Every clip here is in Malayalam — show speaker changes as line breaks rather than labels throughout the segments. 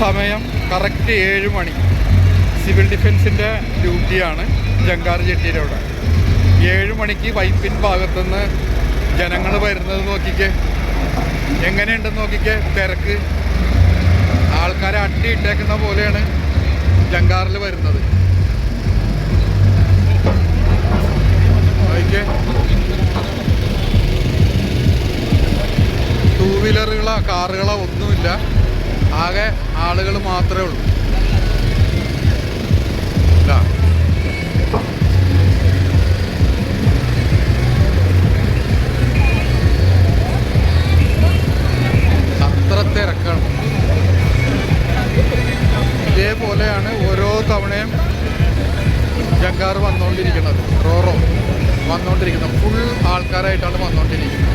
സമയം കറക്റ്റ് 7 മണി. സിവിൽ ഡിഫൻസിൻ്റെ ഡ്യൂട്ടിയാണ് ജങ്കാർ ജെട്ടിയുടെ അവിടെ. 7 മണിക്ക് വൈപ്പിൻ ഭാഗത്തുനിന്ന് ജനങ്ങൾ വരുന്നത് നോക്കിക്കേ, എങ്ങനെയുണ്ടെന്ന് നോക്കിക്കേ. തിരക്ക്, ആൾക്കാരെ അട്ടിയിട്ടേക്കുന്ന പോലെയാണ് ജങ്കാറിൽ വരുന്നത്. നോക്കിക്കേ, 2 വീലറുകളോ കാറുകളോ ഒന്നുമില്ല, ആകെ ആളുകൾ മാത്രമേ ഉള്ളൂ. അത്ര തിരക്കാണ്. ഇതേപോലെയാണ് ഓരോ തവണയും ജങ്കാർ വന്നുകൊണ്ടിരിക്കുന്നത്. റോറോ വന്നുകൊണ്ടിരിക്കുന്നത് ഫുൾ ആൾക്കാരായിട്ടാണ് വന്നുകൊണ്ടിരിക്കുന്നത്.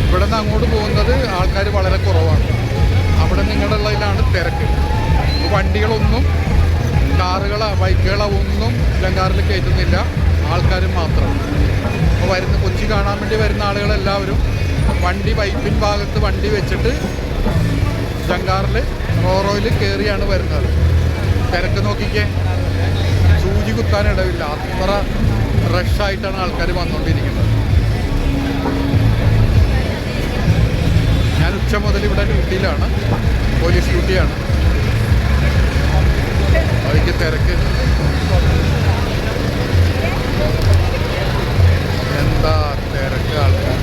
ഇവിടെ നിന്ന് അങ്ങോട്ട് പോകുന്നത് ആൾക്കാർ വളരെ കുറവാണ്. അവിടെ നിങ്ങളുള്ളതിലാണ് തിരക്ക്. വണ്ടികളൊന്നും, കാറുകളോ ബൈക്കുകളോ ഒന്നും ജങ്കാറിൽ കയറ്റുന്നില്ല, ആൾക്കാർ മാത്രം. അപ്പോൾ കൊച്ചി കാണാൻ വേണ്ടി വരുന്ന ആളുകളെല്ലാവരും വണ്ടി വൈപ്പിൻ ഭാഗത്ത് വണ്ടി വെച്ചിട്ട് ജങ്കാറിൽ റോറോയിൽ കയറിയാണ് വരുന്നത്. തിരക്ക് നോക്കിക്കേ, സൂചി കുത്താനിടവില്ല, അത്ര റഷായിട്ടാണ് ആൾക്കാർ വന്നുകൊണ്ടിരിക്കുന്നത്. ഞാൻ ഉച്ച മുതൽ ഇവിടെ ഡ്യൂട്ടിയിലാണ്, പോലീസ് ഡ്യൂട്ടിയാണ്. അതിക്ക് തിരക്ക് എന്താ തിരക്ക് ആൾക്കാർ.